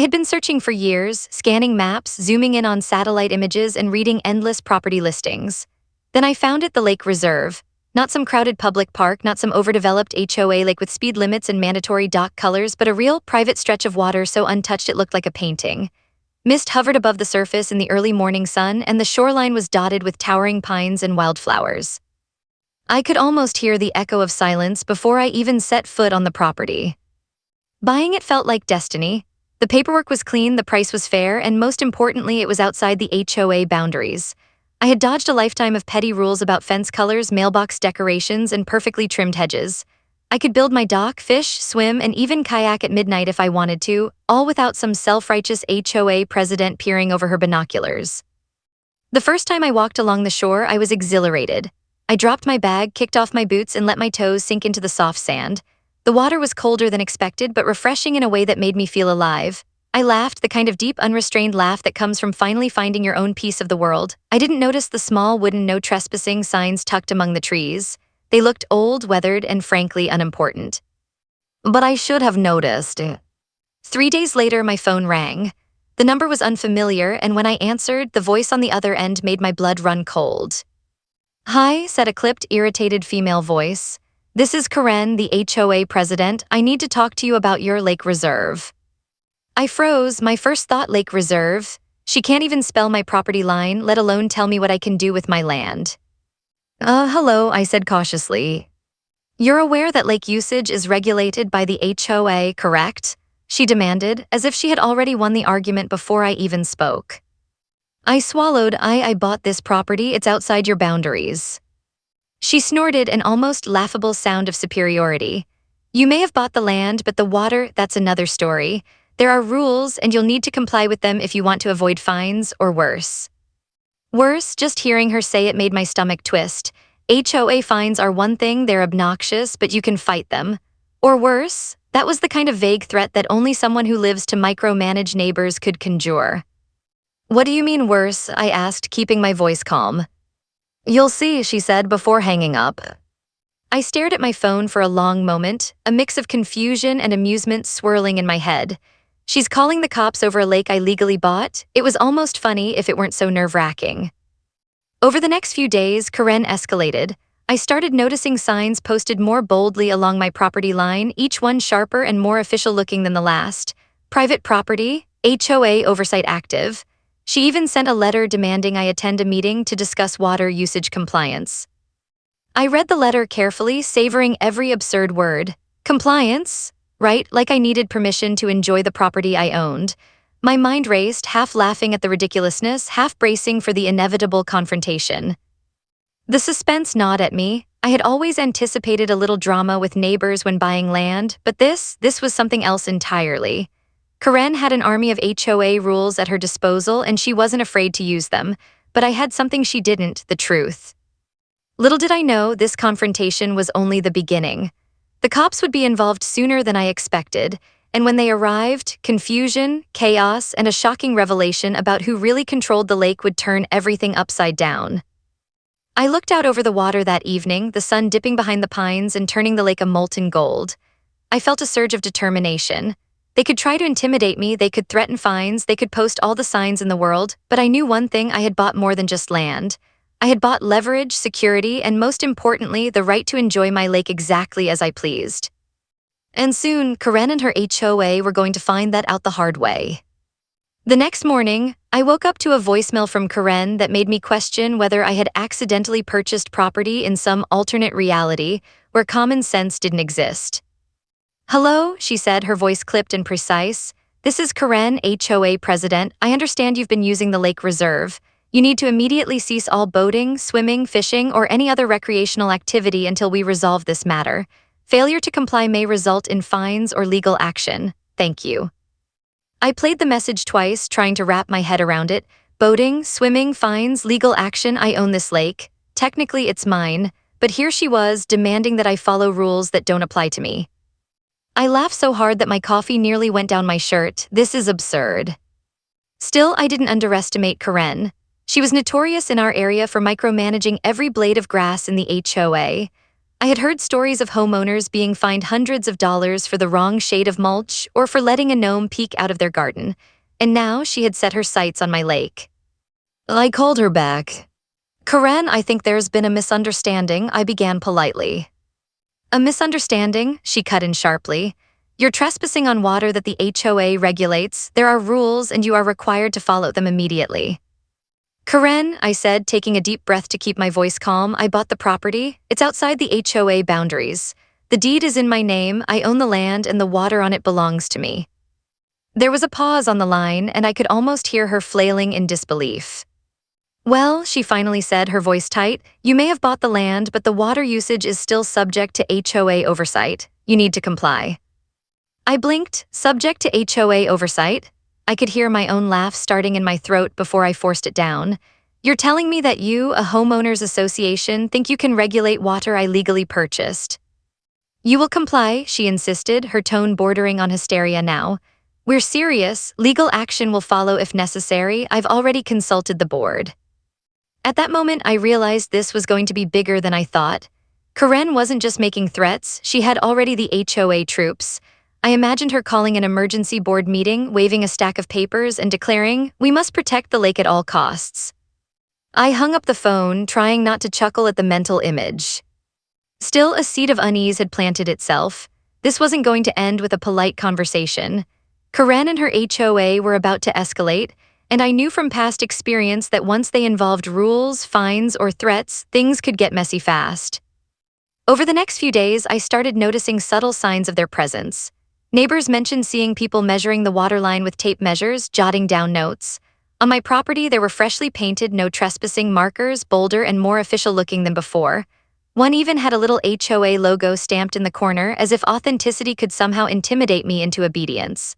had been searching for years, scanning maps, zooming in on satellite images, and reading endless property listings. Then I found it, the lake reserve. Not some crowded public park, not some overdeveloped HOA lake with speed limits and mandatory dock colors, but a real, private stretch of water so untouched it looked like a painting. Mist hovered above the surface in the early morning sun, and the shoreline was dotted with towering pines and wildflowers. I could almost hear the echo of silence before I even set foot on the property. Buying it felt like destiny. The paperwork was clean, the price was fair, and most importantly, it was outside the HOA boundaries. I had dodged a lifetime of petty rules about fence colors, mailbox decorations, and perfectly trimmed hedges. I could build my dock, fish, swim, and even kayak at midnight if I wanted to, all without some self-righteous HOA president peering over her binoculars. The first time I walked along the shore, I was exhilarated. I dropped my bag, kicked off my boots, and let my toes sink into the soft sand. The water was colder than expected, but refreshing in a way that made me feel alive. I laughed, the kind of deep, unrestrained laugh that comes from finally finding your own piece of the world. I didn't notice the small wooden no trespassing signs tucked among the trees. They looked old, weathered, and frankly unimportant. But I should have noticed. 3 days later, my phone rang. The number was unfamiliar, and when I answered, the voice on the other end made my blood run cold. "Hi," said a clipped, irritated female voice. "This is Karen, the HOA president. I need to talk to you about your lake reserve." I froze, my first thought, lake reserve? She can't even spell my property line, let alone tell me what I can do with my land. Hello, I said cautiously. "You're aware that lake usage is regulated by the HOA, correct?" She demanded, as if she had already won the argument before I even spoke. I swallowed. I bought this property, it's outside your boundaries." She snorted, an almost laughable sound of superiority. "You may have bought the land, but the water, that's another story. There are rules, and you'll need to comply with them if you want to avoid fines, or worse." Worse, just hearing her say it made my stomach twist. HOA fines are one thing, they're obnoxious, but you can fight them. Or worse, that was the kind of vague threat that only someone who lives to micromanage neighbors could conjure. "What do you mean worse?" I asked, keeping my voice calm. "You'll see," she said before hanging up. I stared at my phone for a long moment, a mix of confusion and amusement swirling in my head. She's calling the cops over a lake I legally bought? It was almost funny if it weren't so nerve-wracking. Over the next few days, Karen escalated. I started noticing signs posted more boldly along my property line, each one sharper and more official-looking than the last. Private property, HOA oversight active. She even sent a letter demanding I attend a meeting to discuss water usage compliance. I read the letter carefully, savoring every absurd word. Compliance? Right, like I needed permission to enjoy the property I owned. My mind raced, half laughing at the ridiculousness, half bracing for the inevitable confrontation. The suspense gnawed at me. I had always anticipated a little drama with neighbors when buying land, but this was something else entirely. Karen had an army of HOA rules at her disposal, and she wasn't afraid to use them. But I had something she didn't, the truth. Little did I know, this confrontation was only the beginning. The cops would be involved sooner than I expected, and when they arrived, confusion, chaos, and a shocking revelation about who really controlled the lake would turn everything upside down. I looked out over the water that evening, the sun dipping behind the pines and turning the lake a molten gold. I felt a surge of determination. They could try to intimidate me, they could threaten fines, they could post all the signs in the world, but I knew one thing: I had bought more than just land. I had bought leverage, security, and most importantly, the right to enjoy my lake exactly as I pleased. And soon, Karen and her HOA were going to find that out the hard way. The next morning, I woke up to a voicemail from Karen that made me question whether I had accidentally purchased property in some alternate reality where common sense didn't exist. "Hello," she said, her voice clipped and precise. "This is Karen, HOA president. I understand you've been using the lake reserve. You need to immediately cease all boating, swimming, fishing, or any other recreational activity until we resolve this matter. Failure to comply may result in fines or legal action. Thank you." I played the message twice, trying to wrap my head around it. Boating, swimming, fines, legal action. I own this lake. Technically, it's mine, but here she was, demanding that I follow rules that don't apply to me. I laughed so hard that my coffee nearly went down my shirt. This is absurd. Still, I didn't underestimate Karen. She was notorious in our area for micromanaging every blade of grass in the HOA. I had heard stories of homeowners being fined hundreds of dollars for the wrong shade of mulch or for letting a gnome peek out of their garden, and now she had set her sights on my lake. I called her back. Karen, I think there's been a misunderstanding, I began politely. A misunderstanding? She cut in sharply. You're trespassing on water that the HOA regulates. There are rules and you are required to follow them immediately. Karen, I said, taking a deep breath to keep my voice calm, I bought the property. It's outside the HOA boundaries. The deed is in my name, I own the land, and the water on it belongs to me. There was a pause on the line, and I could almost hear her flailing in disbelief. Well, she finally said, her voice tight, you may have bought the land, but the water usage is still subject to HOA oversight. You need to comply. I blinked, subject to HOA oversight. I could hear my own laugh starting in my throat before I forced it down. You're telling me that you, a homeowners association, think you can regulate water I legally purchased? You will comply, she insisted, her tone bordering on hysteria now. We're serious. Legal action will follow if necessary. I've already consulted the board. At that moment, I realized this was going to be bigger than I thought. Karen wasn't just making threats, she had already the HOA troops. I imagined her calling an emergency board meeting, waving a stack of papers, and declaring, we must protect the lake at all costs. I hung up the phone, trying not to chuckle at the mental image. Still, a seed of unease had planted itself. This wasn't going to end with a polite conversation. Karen and her HOA were about to escalate, and I knew from past experience that once they involved rules, fines, or threats, things could get messy fast. Over the next few days, I started noticing subtle signs of their presence. Neighbors mentioned seeing people measuring the water line with tape measures, jotting down notes. On my property, there were freshly painted no trespassing markers, bolder and more official looking than before. One even had a little HOA logo stamped in the corner, as if authenticity could somehow intimidate me into obedience.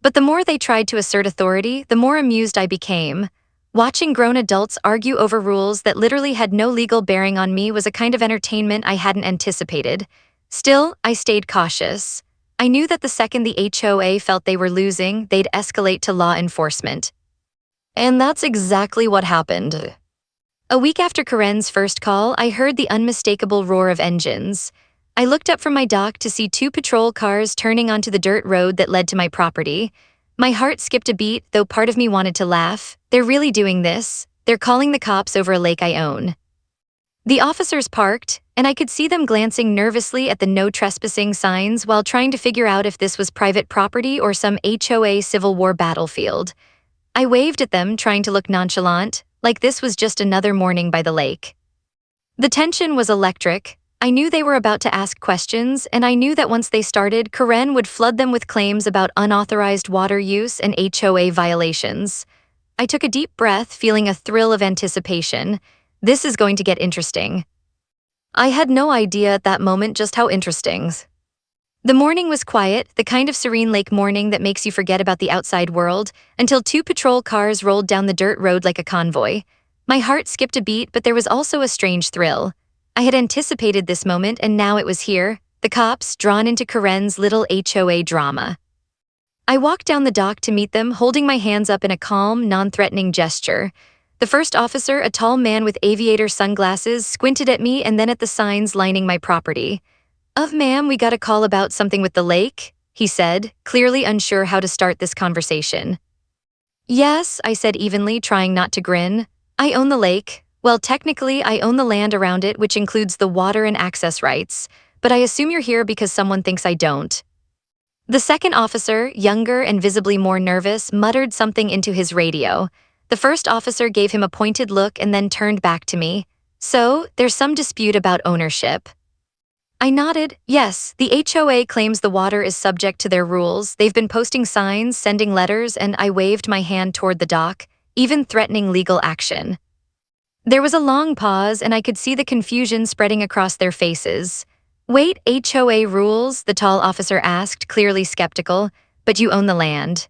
But the more they tried to assert authority, the more amused I became. Watching grown adults argue over rules that literally had no legal bearing on me was a kind of entertainment I hadn't anticipated. Still, I stayed cautious. I knew that the second the HOA felt they were losing, they'd escalate to law enforcement. And that's exactly what happened. A week after Karen's first call, I heard the unmistakable roar of engines. I looked up from my dock to see 2 patrol cars turning onto the dirt road that led to my property. My heart skipped a beat, though part of me wanted to laugh. They're really doing this. They're calling the cops over a lake I own. The officers parked, and I could see them glancing nervously at the no trespassing signs while trying to figure out if this was private property or some HOA Civil War battlefield. I waved at them, trying to look nonchalant, like this was just another morning by the lake. The tension was electric. I knew they were about to ask questions, and I knew that once they started, Karen would flood them with claims about unauthorized water use and HOA violations. I took a deep breath, feeling a thrill of anticipation. This is going to get interesting. I had no idea at that moment just how interesting. The morning was quiet, the kind of serene lake morning that makes you forget about the outside world, until 2 patrol cars rolled down the dirt road like a convoy. My heart skipped a beat, but there was also a strange thrill. I had anticipated this moment, and now it was here, the cops drawn into Karen's little HOA drama. I walked down the dock to meet them, holding my hands up in a calm, non-threatening gesture. The first officer, a tall man with aviator sunglasses, squinted at me and then at the signs lining my property. Ma'am, we got a call about something with the lake," he said, clearly unsure how to start this conversation. "Yes," I said evenly, trying not to grin. "I own the lake. Well, technically, I own the land around it, which includes the water and access rights, but I assume you're here because someone thinks I don't." The second officer, younger and visibly more nervous, muttered something into his radio. The first officer gave him a pointed look and then turned back to me. "So, there's some dispute about ownership." I nodded. "Yes, the HOA claims the water is subject to their rules. They've been posting signs, sending letters," and I waved my hand toward the dock, even threatening legal action. There was a long pause, and I could see the confusion spreading across their faces. "Wait, HOA rules?" the tall officer asked, clearly skeptical. "But you own the land."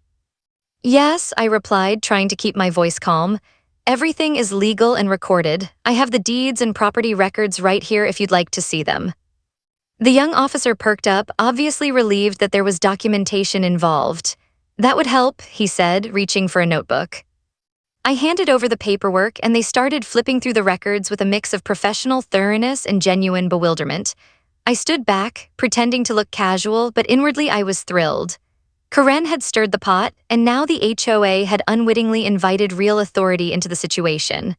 "Yes," I replied, trying to keep my voice calm. "Everything is legal and recorded. I have the deeds and property records right here if you'd like to see them." The young officer perked up, obviously relieved that there was documentation involved. "That would help," he said, reaching for a notebook. I handed over the paperwork and they started flipping through the records with a mix of professional thoroughness and genuine bewilderment. I stood back, pretending to look casual, but inwardly I was thrilled. Karen had stirred the pot, and now the HOA had unwittingly invited real authority into the situation.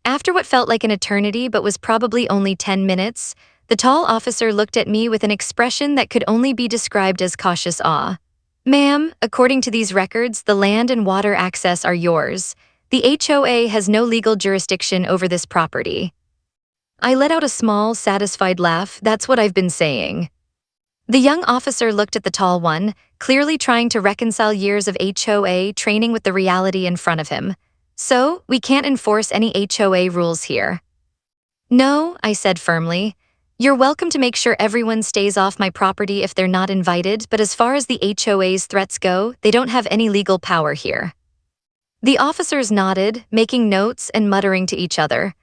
After what felt like an eternity but was probably only 10 minutes, the tall officer looked at me with an expression that could only be described as cautious awe. "Ma'am, according to these records, the land and water access are yours. The HOA has no legal jurisdiction over this property." I let out a small, satisfied laugh. "That's what I've been saying." The young officer looked at the tall one, clearly trying to reconcile years of HOA training with the reality in front of him. "So, we can't enforce any HOA rules here." "No," I said firmly. "You're welcome to make sure everyone stays off my property if they're not invited, but as far as the HOA's threats go, they don't have any legal power here." The officers nodded, making notes and muttering to each other.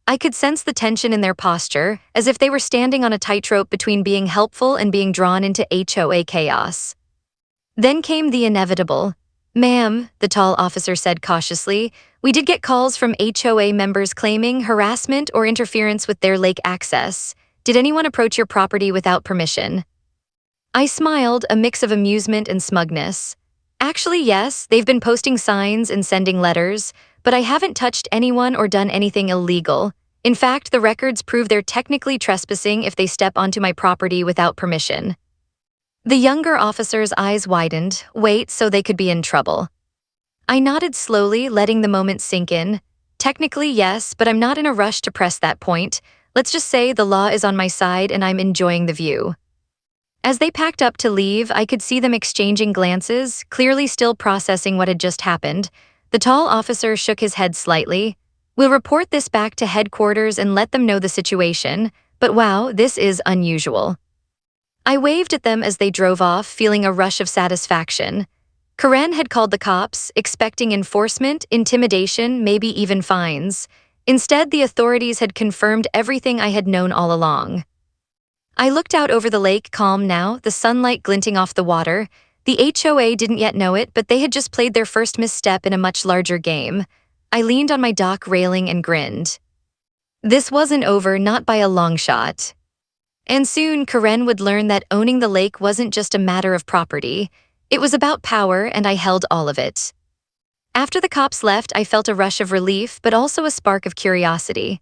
I could sense the tension in their posture, as if they were standing on a tightrope between being helpful and being drawn into HOA chaos. Then came the inevitable. "Ma'am," the tall officer said cautiously, "we did get calls from HOA members claiming harassment or interference with their lake access. Did anyone approach your property without permission?" I smiled, a mix of amusement and smugness. "Actually, yes, they've been posting signs and sending letters, but I haven't touched anyone or done anything illegal. In fact, the records prove they're technically trespassing if they step onto my property without permission." The younger officer's eyes widened. "Wait, so they could be in trouble?" I nodded slowly, letting the moment sink in. "Technically, yes, but I'm not in a rush to press that point. Let's just say the law is on my side and I'm enjoying the view." As they packed up to leave, I could see them exchanging glances, clearly still processing what had just happened. The tall officer shook his head slightly. "We'll report this back to headquarters and let them know the situation, but wow, this is unusual." I waved at them as they drove off, feeling a rush of satisfaction. Karen had called the cops, expecting enforcement, intimidation, maybe even fines. Instead, the authorities had confirmed everything I had known all along. I looked out over the lake, calm now, the sunlight glinting off the water. The HOA didn't yet know it, but they had just played their first misstep in a much larger game. I leaned on my dock railing and grinned. This wasn't over, not by a long shot. And soon, Karen would learn that owning the lake wasn't just a matter of property. It was about power, and I held all of it. After the cops left, I felt a rush of relief, but also a spark of curiosity.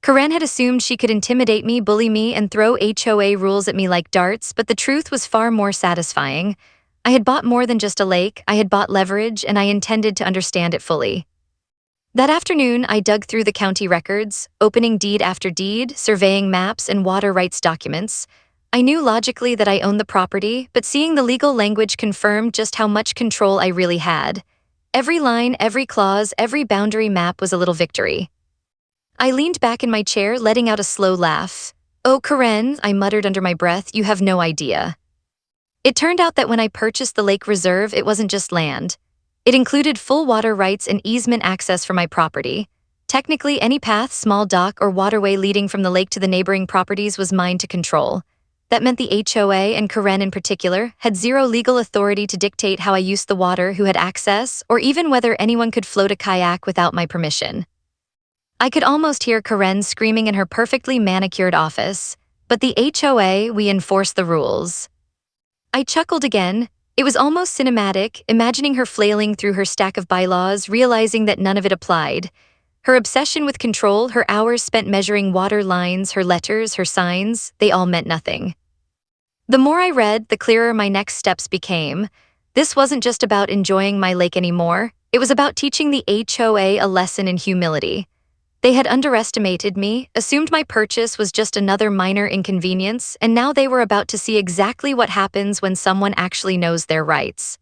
Karen had assumed she could intimidate me, bully me, and throw HOA rules at me like darts, but the truth was far more satisfying. I had bought more than just a lake, I had bought leverage, and I intended to understand it fully. That afternoon, I dug through the county records, opening deed after deed, surveying maps and water rights documents. I knew logically that I owned the property, but seeing the legal language confirmed just how much control I really had. Every line, every clause, every boundary map was a little victory. I leaned back in my chair, letting out a slow laugh. "Oh, Karen," I muttered under my breath, "you have no idea." It turned out that when I purchased the lake reserve, it wasn't just land. It included full water rights and easement access for my property. Technically, any path, small dock, or waterway leading from the lake to the neighboring properties was mine to control. That meant the HOA, and Karen in particular, had zero legal authority to dictate how I used the water, who had access, or even whether anyone could float a kayak without my permission. I could almost hear Karen screaming in her perfectly manicured office. "But the HOA, we enforce the rules." I chuckled again. It was almost cinematic, imagining her flailing through her stack of bylaws, realizing that none of it applied. Her obsession with control, her hours spent measuring water lines, her letters, her signs, they all meant nothing. The more I read, the clearer my next steps became. This wasn't just about enjoying my lake anymore. It was about teaching the HOA a lesson in humility. They had underestimated me, assumed my purchase was just another minor inconvenience, and now they were about to see exactly what happens when someone actually knows their rights.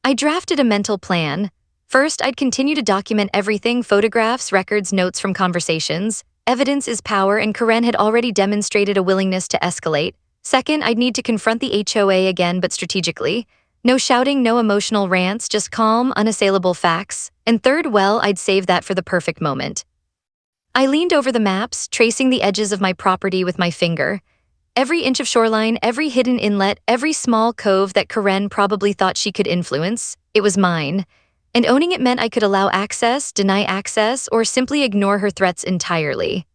I drafted a mental plan. First, I'd continue to document everything: photographs, records, notes from conversations. Evidence is power, and Karen had already demonstrated a willingness to escalate. Second, I'd need to confront the HOA again, but strategically. No shouting, no emotional rants, just calm, unassailable facts. And third, well, I'd save that for the perfect moment. I leaned over the maps, tracing the edges of my property with my finger. Every inch of shoreline, every hidden inlet, every small cove that Karen probably thought she could influence, it was mine. And owning it meant I could allow access, deny access, or simply ignore her threats entirely.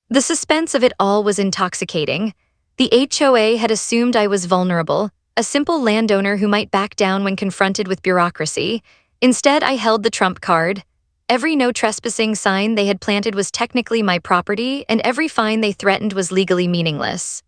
The suspense of it all was intoxicating. The HOA had assumed I was vulnerable, a simple landowner who might back down when confronted with bureaucracy. Instead, I held the trump card. Every no trespassing sign they had planted was technically my property, and every fine they threatened was legally meaningless.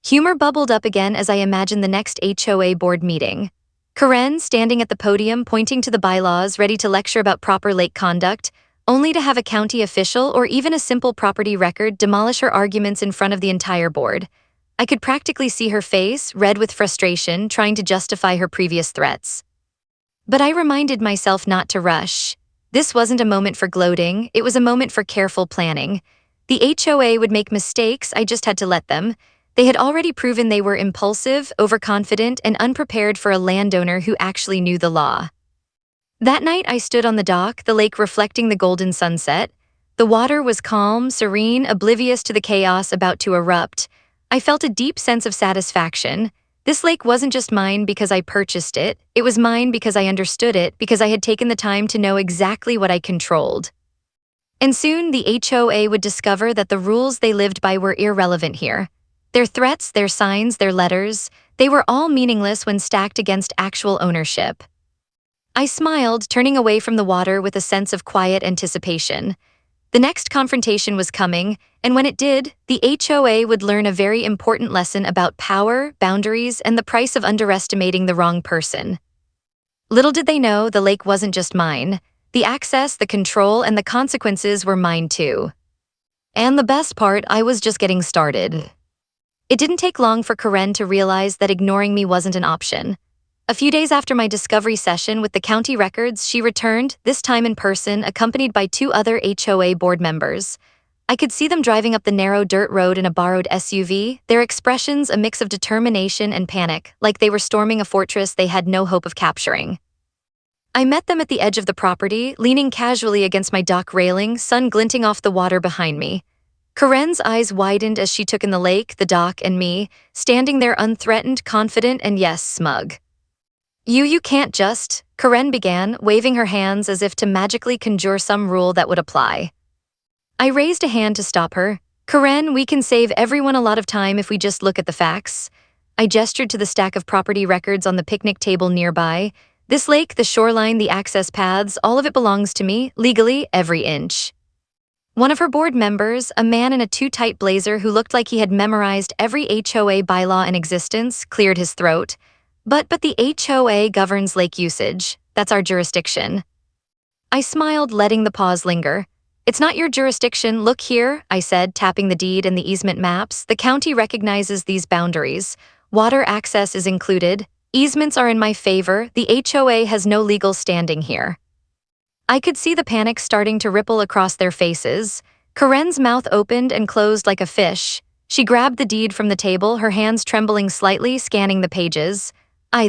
Humor bubbled up again as I imagined the next HOA board meeting. Karen standing at the podium pointing to the bylaws, ready to lecture about proper lake conduct, only to have a county official or even a simple property record demolish her arguments in front of the entire board. I could practically see her face, red with frustration, trying to justify her previous threats. But I reminded myself not to rush. This wasn't a moment for gloating, it was a moment for careful planning. The HOA would make mistakes, I just had to let them. They had already proven they were impulsive, overconfident, and unprepared for a landowner who actually knew the law. That night I stood on the dock, the lake reflecting the golden sunset. The water was calm, serene, oblivious to the chaos about to erupt. I felt a deep sense of satisfaction. This lake wasn't just mine because I purchased it, it was mine because I understood it, because I had taken the time to know exactly what I controlled. And soon the HOA would discover that the rules they lived by were irrelevant here. Their threats, their signs, their letters, they were all meaningless when stacked against actual ownership. I smiled, turning away from the water with a sense of quiet anticipation. The next confrontation was coming, and when it did, the HOA would learn a very important lesson about power, boundaries, and the price of underestimating the wrong person. Little did they know the lake wasn't just mine. The access, the control, and the consequences were mine too. And the best part, I was just getting started. It didn't take long for Karen to realize that ignoring me wasn't an option. A few days after my discovery session with the county records, she returned, this time in person, accompanied by 2 other HOA board members. I could see them driving up the narrow dirt road in a borrowed SUV, their expressions a mix of determination and panic, like they were storming a fortress they had no hope of capturing. I met them at the edge of the property, leaning casually against my dock railing, sun glinting off the water behind me. Karen's eyes widened as she took in the lake, the dock, and me, standing there unthreatened, confident, and yes, smug. You can't just," Karen began, waving her hands as if to magically conjure some rule that would apply. I raised a hand to stop her. "Karen, we can save everyone a lot of time if we just look at the facts." I gestured to the stack of property records on the picnic table nearby. "This lake, the shoreline, the access paths, all of it belongs to me, legally, every inch." One of her board members, a man in a too-tight blazer who looked like he had memorized every HOA bylaw in existence, cleared his throat. But the HOA governs lake usage. That's our jurisdiction." I smiled, letting the pause linger. "It's not your jurisdiction, look here," I said, tapping the deed and the easement maps. "The county recognizes these boundaries. Water access is included. Easements are in my favor. The HOA has no legal standing here." I could see the panic starting to ripple across their faces. Karen's mouth opened and closed like a fish. She grabbed the deed from the table, her hands trembling slightly, scanning the pages.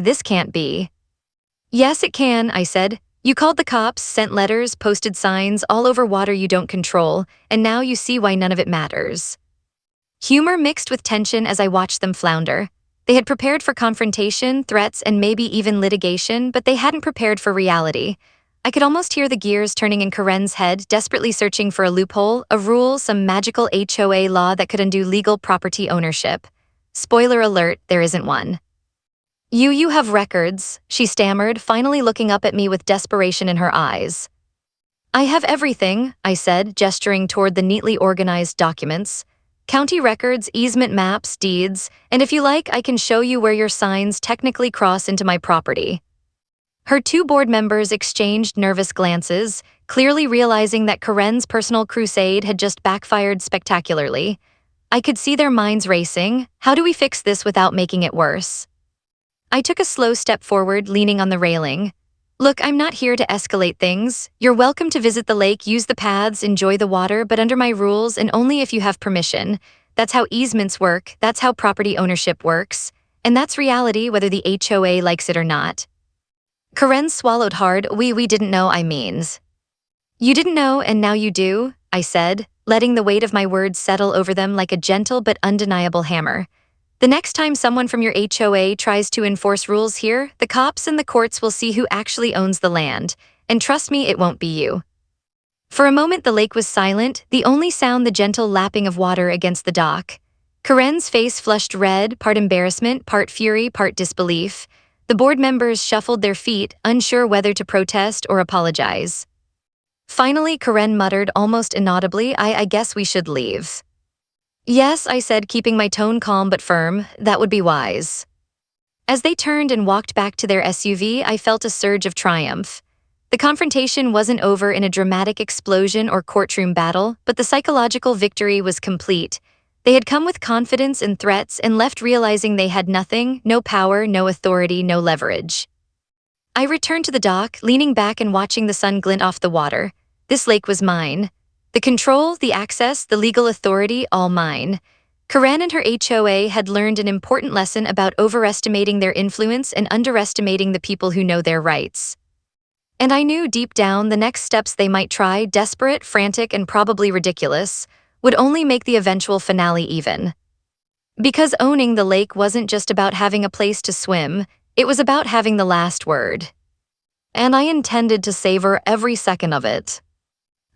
This can't be." "Yes, it can," I said. "You called the cops, sent letters, posted signs, all over water you don't control, and now you see why none of it matters." Humor mixed with tension as I watched them flounder. They had prepared for confrontation, threats, and maybe even litigation, but they hadn't prepared for reality. I could almost hear the gears turning in Karen's head, desperately searching for a loophole, a rule, some magical HOA law that could undo legal property ownership. Spoiler alert, there isn't one. You have records," she stammered, finally looking up at me with desperation in her eyes. "I have everything," I said, gesturing toward the neatly organized documents. "County records, easement maps, deeds, and if you like, I can show you where your signs technically cross into my property." Her 2 board members exchanged nervous glances, clearly realizing that Karen's personal crusade had just backfired spectacularly. I could see their minds racing. How do we fix this without making it worse? I took a slow step forward, leaning on the railing. "Look, I'm not here to escalate things. You're welcome to visit the lake, use the paths, enjoy the water, but under my rules and only if you have permission. That's how easements work, that's how property ownership works. And that's reality whether the HOA likes it or not." Karen swallowed hard. We didn't know, I means. "You didn't know and now you do," I said, letting the weight of my words settle over them like a gentle but undeniable hammer. The next time someone from your HOA tries to enforce rules here, the cops and the courts will see who actually owns the land. And trust me, it won't be you. For a moment the lake was silent, the only sound the gentle lapping of water against the dock. Karen's face flushed red, part embarrassment, part fury, part disbelief. The board members shuffled their feet, unsure whether to protest or apologize. Finally, Karen muttered almost inaudibly, I guess we should leave. Yes, I said, keeping my tone calm but firm, that would be wise. As they turned and walked back to their SUV, I felt a surge of triumph. The confrontation wasn't over in a dramatic explosion or courtroom battle, but the psychological victory was complete. They had come with confidence and threats and left realizing they had nothing, no power, no authority, no leverage. I returned to the dock, leaning back and watching the sun glint off the water. This lake was mine. The control, the access, the legal authority, all mine. Karen and her HOA had learned an important lesson about overestimating their influence and underestimating the people who know their rights. And I knew deep down the next steps they might try, desperate, frantic, and probably ridiculous, would only make the eventual finale even. Because owning the lake wasn't just about having a place to swim, it was about having the last word. And I intended to savor every second of it.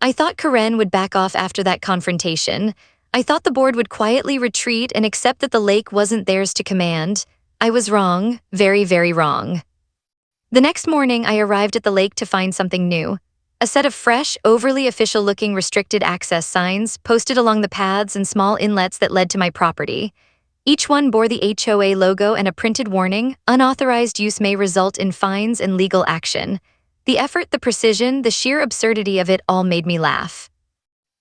I thought Karen would back off after that confrontation. I thought the board would quietly retreat and accept that the lake wasn't theirs to command. I was wrong, very, very wrong. The next morning, I arrived at the lake to find something new. A set of fresh, overly official-looking restricted access signs posted along the paths and small inlets that led to my property. Each one bore the HOA logo and a printed warning, unauthorized use may result in fines and legal action. The effort, the precision, the sheer absurdity of it all made me laugh.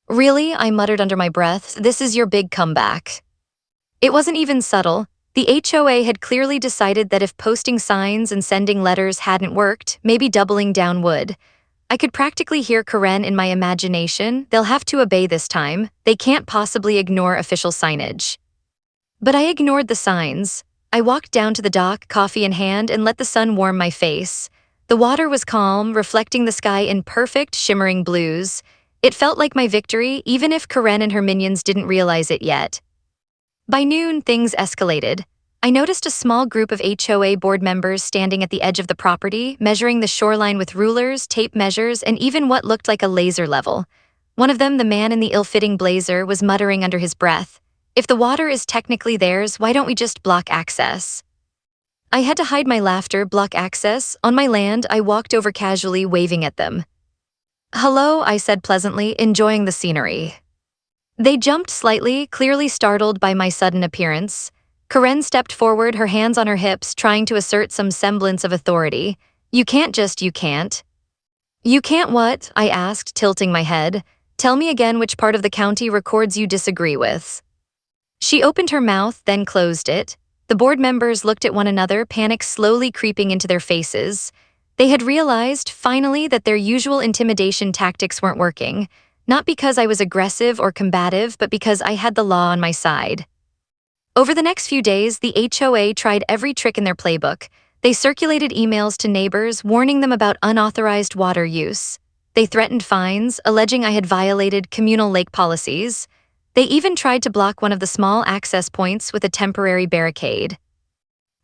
Really, I muttered under my breath, this is your big comeback. It wasn't even subtle. The HOA had clearly decided that if posting signs and sending letters hadn't worked, maybe doubling down would. I could practically hear Karen in my imagination, they'll have to obey this time, they can't possibly ignore official signage. But I ignored the signs. I walked down to the dock, coffee in hand, and let the sun warm my face. The water was calm, reflecting the sky in perfect, shimmering blues. It felt like my victory, even if Karen and her minions didn't realize it yet. By noon, things escalated. I noticed a small group of HOA board members standing at the edge of the property, measuring the shoreline with rulers, tape measures, and even what looked like a laser level. One of them, the man in the ill-fitting blazer, was muttering under his breath, "If the water is technically theirs, why don't we just block access?" I had to hide my laughter. Block access? On my land, I walked over casually, waving at them. "Hello," I said pleasantly, enjoying the scenery. They jumped slightly, clearly startled by my sudden appearance. Karen stepped forward, her hands on her hips, trying to assert some semblance of authority. You can't. You can't what?" I asked, tilting my head. "Tell me again which part of the county records you disagree with." She opened her mouth, then closed it. The board members looked at one another, panic slowly creeping into their faces. They had realized, finally, that their usual intimidation tactics weren't working. Not because I was aggressive or combative, but because I had the law on my side. Over the next few days, the HOA tried every trick in their playbook. They circulated emails to neighbors, warning them about unauthorized water use. They threatened fines, alleging I had violated communal lake policies. They even tried to block one of the small access points with a temporary barricade.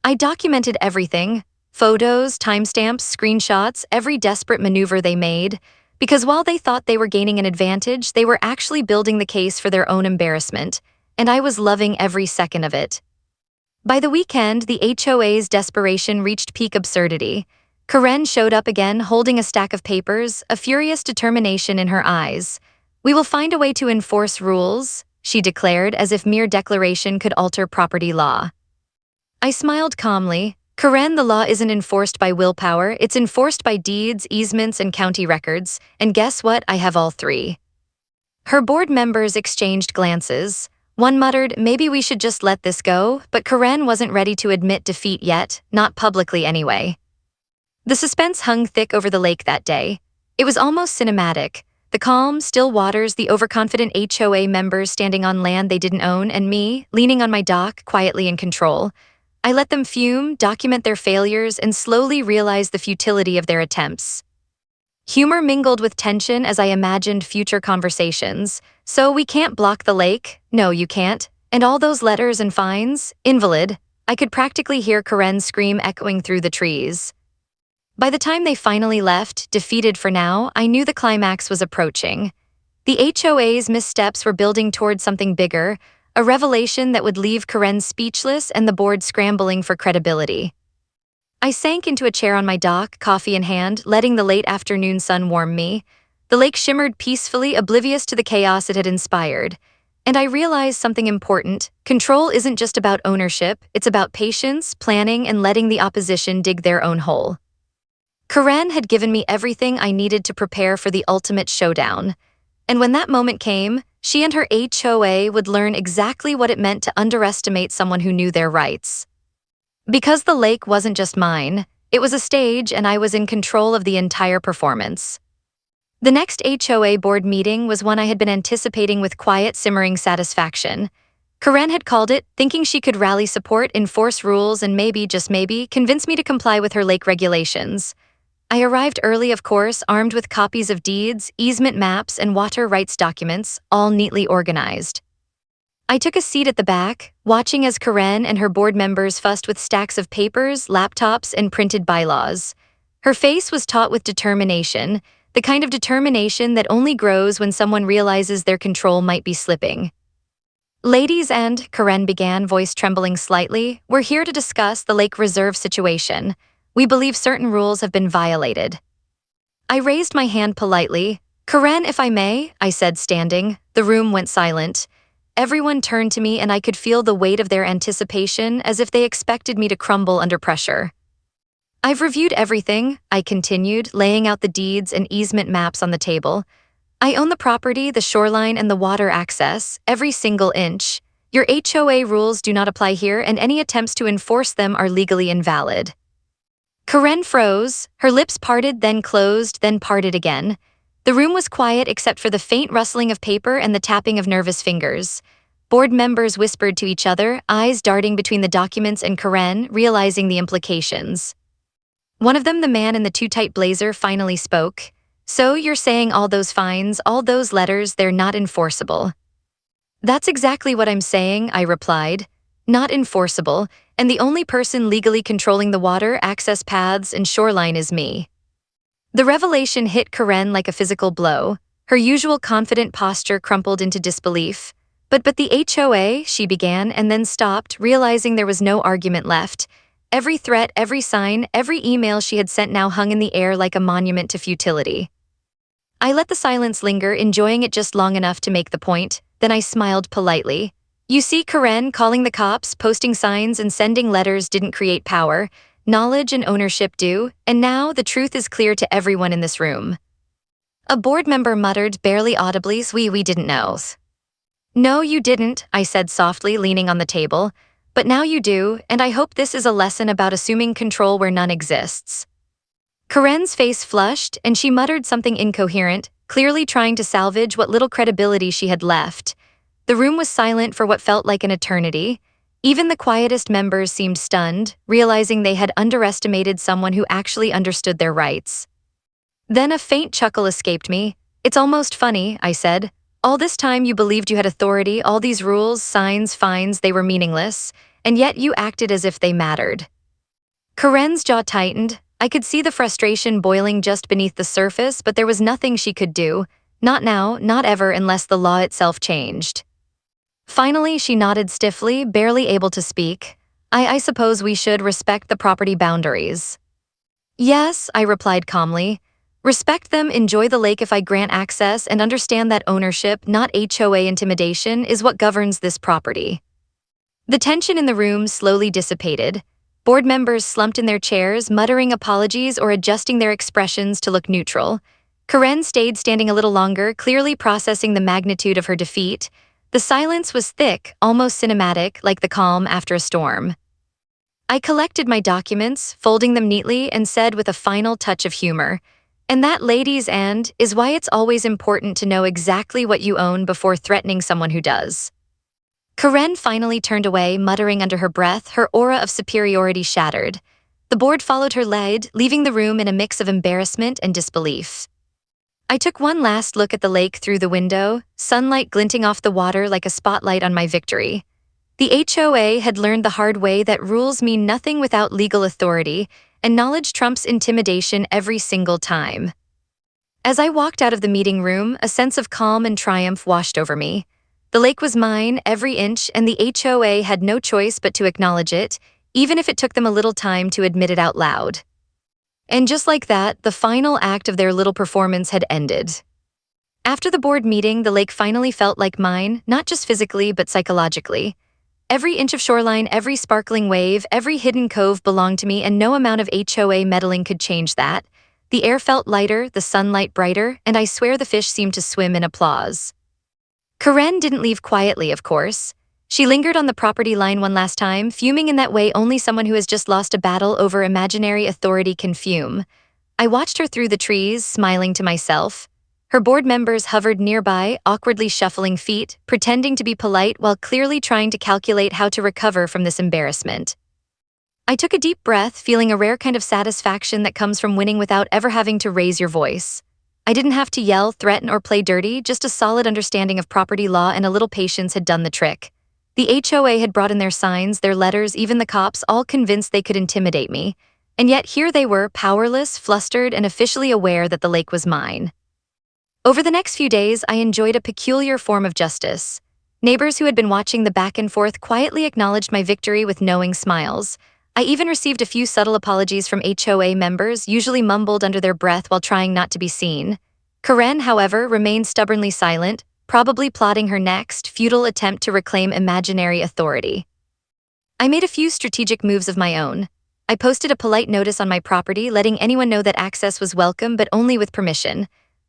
I documented everything, photos, timestamps, screenshots, every desperate maneuver they made. Because while they thought they were gaining an advantage, they were actually building the case for their own embarrassment, and I was loving every second of it. By the weekend, the HOA's desperation reached peak absurdity. Karen showed up again, holding a stack of papers, a furious determination in her eyes. "We will find a way to enforce rules," she declared, as if mere declaration could alter property law. I smiled calmly. Karen, the law isn't enforced by willpower, it's enforced by deeds, easements, and county records, and guess what? I have all three. Her board members exchanged glances. One muttered, maybe we should just let this go, but Karen wasn't ready to admit defeat yet, not publicly anyway. The suspense hung thick over the lake that day. It was almost cinematic. The calm, still waters, the overconfident HOA members standing on land they didn't own, and me, leaning on my dock, quietly in control. I let them fume, document their failures, and slowly realize the futility of their attempts. Humor mingled with tension as I imagined future conversations. "So we can't block the lake?" "No, you can't. And all those letters and fines? Invalid. I could practically hear Karen's scream echoing through the trees. By the time they finally left, defeated for now, I knew the climax was approaching. The HOA's missteps were building towards something bigger, a revelation that would leave Karen speechless and the board scrambling for credibility. I sank into a chair on my dock, coffee in hand, letting the late afternoon sun warm me. The lake shimmered peacefully, oblivious to the chaos it had inspired. And I realized something important. Control isn't just about ownership, it's about patience, planning, and letting the opposition dig their own hole. Karen had given me everything I needed to prepare for the ultimate showdown. And when that moment came, she and her HOA would learn exactly what it meant to underestimate someone who knew their rights. Because the lake wasn't just mine, it was a stage and I was in control of the entire performance. The next HOA board meeting was one I had been anticipating with quiet, simmering satisfaction. Karen had called it, thinking she could rally support, enforce rules, and maybe, just maybe, convince me to comply with her lake regulations. I arrived early, of course, armed with copies of deeds, easement maps, and water rights documents, all neatly organized. I took a seat at the back, watching as Karen and her board members fussed with stacks of papers, laptops, and printed bylaws. Her face was taut with determination, the kind of determination that only grows when someone realizes their control might be slipping. "Ladies and," Karen began, voice trembling slightly, "we're here to discuss the Lake Reserve situation. We believe certain rules have been violated." I raised my hand politely. "Karen, if I may," I said, standing. The room went silent. Everyone turned to me and I could feel the weight of their anticipation, as if they expected me to crumble under pressure. "I've reviewed everything," I continued, laying out the deeds and easement maps on the table. "I own the property, the shoreline, and the water access, every single inch. Your HOA rules do not apply here, and any attempts to enforce them are legally invalid." Karen froze, her lips parted, then closed, then parted again. The room was quiet except for the faint rustling of paper and the tapping of nervous fingers. Board members whispered to each other, eyes darting between the documents and Karen, realizing the implications. One of them, the man in the too-tight blazer, finally spoke. "So you're saying all those fines, all those letters, they're not enforceable?" "That's exactly what I'm saying," I replied. "Not enforceable, and the only person legally controlling the water, access paths, and shoreline is me." The revelation hit Karen like a physical blow. Her usual confident posture crumpled into disbelief. But the HOA," she began, and then stopped, realizing there was no argument left. Every threat, every sign, every email she had sent now hung in the air like a monument to futility. I let the silence linger, enjoying it just long enough to make the point. Then I smiled politely. "You see, Karen, calling the cops, posting signs, and sending letters didn't create power. Knowledge and ownership do, and now the truth is clear to everyone in this room." A board member muttered, barely audibly, we didn't know." "No, you didn't," I said softly, leaning on the table. "But now you do, and I hope this is a lesson about assuming control where none exists." Karen's face flushed, and she muttered something incoherent, clearly trying to salvage what little credibility she had left. The room was silent for what felt like an eternity. Even the quietest members seemed stunned, realizing they had underestimated someone who actually understood their rights. Then a faint chuckle escaped me. "It's almost funny," I said. "All this time you believed you had authority, all these rules, signs, fines, they were meaningless, and yet you acted as if they mattered." Karen's jaw tightened. I could see the frustration boiling just beneath the surface, but there was nothing she could do. Not now, not ever, unless the law itself changed. Finally, she nodded stiffly, barely able to speak. I suppose we should respect the property boundaries." "Yes," I replied calmly. "Respect them, enjoy the lake if I grant access, and understand that ownership, not HOA intimidation, is what governs this property." The tension in the room slowly dissipated. Board members slumped in their chairs, muttering apologies or adjusting their expressions to look neutral. Karen stayed standing a little longer, clearly processing the magnitude of her defeat. The silence was thick, almost cinematic, like the calm after a storm. I collected my documents, folding them neatly, and said with a final touch of humor, "And that, ladies and, is why it's always important to know exactly what you own before threatening someone who does." Karen finally turned away, muttering under her breath, her aura of superiority shattered. The board followed her lead, leaving the room in a mix of embarrassment and disbelief. I took one last look at the lake through the window, sunlight glinting off the water like a spotlight on my victory. The HOA had learned the hard way that rules mean nothing without legal authority, and knowledge trumps intimidation every single time. As I walked out of the meeting room, a sense of calm and triumph washed over me. The lake was mine, every inch, and the HOA had no choice but to acknowledge it, even if it took them a little time to admit it out loud. And just like that, the final act of their little performance had ended. After the board meeting, the lake finally felt like mine, not just physically but psychologically. Every inch of shoreline, every sparkling wave, every hidden cove belonged to me, and no amount of HOA meddling could change that. The air felt lighter, the sunlight brighter, and I swear the fish seemed to swim in applause. Karen didn't leave quietly, of course. She lingered on the property line one last time, fuming in that way only someone who has just lost a battle over imaginary authority can fume. I watched her through the trees, smiling to myself. Her board members hovered nearby, awkwardly shuffling feet, pretending to be polite while clearly trying to calculate how to recover from this embarrassment. I took a deep breath, feeling a rare kind of satisfaction that comes from winning without ever having to raise your voice. I didn't have to yell, threaten, or play dirty, just a solid understanding of property law and a little patience had done the trick. The HOA had brought in their signs, their letters, even the cops, all convinced they could intimidate me. And yet here they were, powerless, flustered, and officially aware that the lake was mine. Over the next few days, I enjoyed a peculiar form of justice. Neighbors who had been watching the back and forth quietly acknowledged my victory with knowing smiles. I even received a few subtle apologies from HOA members, usually mumbled under their breath while trying not to be seen. Karen, however, remained stubbornly silent, probably plotting her next, futile attempt to reclaim imaginary authority. I made a few strategic moves of my own. I posted a polite notice on my property, letting anyone know that access was welcome but only with permission.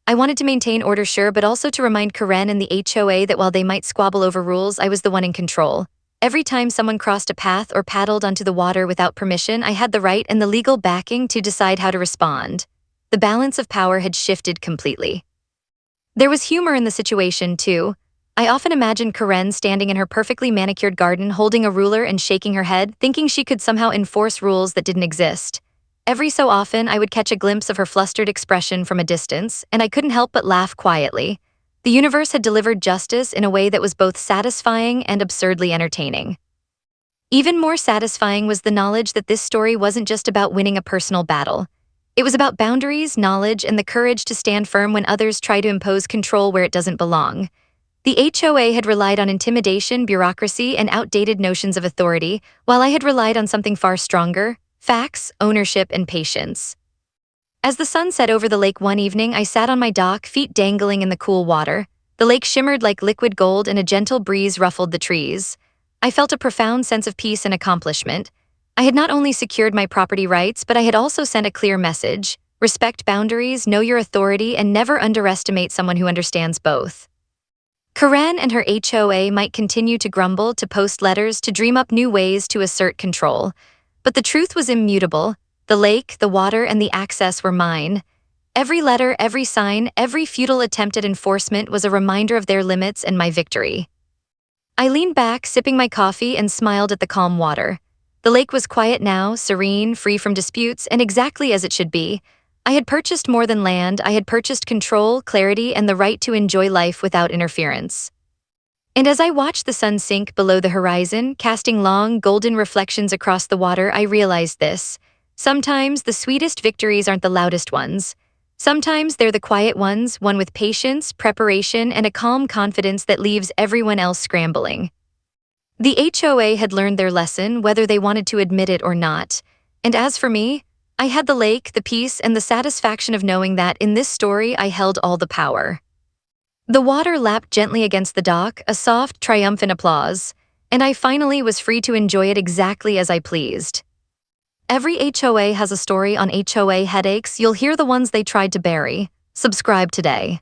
I wanted to maintain order, sure, but also to remind Karen and the HOA that while they might squabble over rules, I was the one in control. Every time someone crossed a path or paddled onto the water without permission, I had the right and the legal backing to decide how to respond. The balance of power had shifted completely. There was humor in the situation, too. I often imagined Karen standing in her perfectly manicured garden, holding a ruler and shaking her head, thinking she could somehow enforce rules that didn't exist. Every so often, I would catch a glimpse of her flustered expression from a distance, and I couldn't help but laugh quietly. The universe had delivered justice in a way that was both satisfying and absurdly entertaining. Even more satisfying was the knowledge that this story wasn't just about winning a personal battle. It was about boundaries, knowledge, and the courage to stand firm when others try to impose control where it doesn't belong. The HOA had relied on intimidation, bureaucracy, and outdated notions of authority, while I had relied on something far stronger: facts, ownership, and patience. As the sun set over the lake one evening, I sat on my dock, feet dangling in the cool water. The lake shimmered like liquid gold and a gentle breeze ruffled the trees. I felt a profound sense of peace and accomplishment. I had not only secured my property rights, but I had also sent a clear message: respect boundaries, know your authority, and never underestimate someone who understands both. Karen and her HOA might continue to grumble, to post letters, to dream up new ways to assert control. But the truth was immutable. The lake, the water, and the access were mine. Every letter, every sign, every futile attempt at enforcement was a reminder of their limits and my victory. I leaned back, sipping my coffee, and smiled at the calm water. The lake was quiet now, serene, free from disputes, and exactly as it should be. I had purchased more than land. I had purchased control, clarity, and the right to enjoy life without interference. And as I watched the sun sink below the horizon, casting long, golden reflections across the water, I realized this: sometimes the sweetest victories aren't the loudest ones. Sometimes they're the quiet ones, one with patience, preparation, and a calm confidence that leaves everyone else scrambling. The HOA had learned their lesson, whether they wanted to admit it or not. And as for me, I had the lake, the peace, and the satisfaction of knowing that, in this story, I held all the power. The water lapped gently against the dock, a soft, triumphant applause, and I finally was free to enjoy it exactly as I pleased. Every HOA has a story on HOA Headaches. You'll hear the ones they tried to bury. Subscribe today.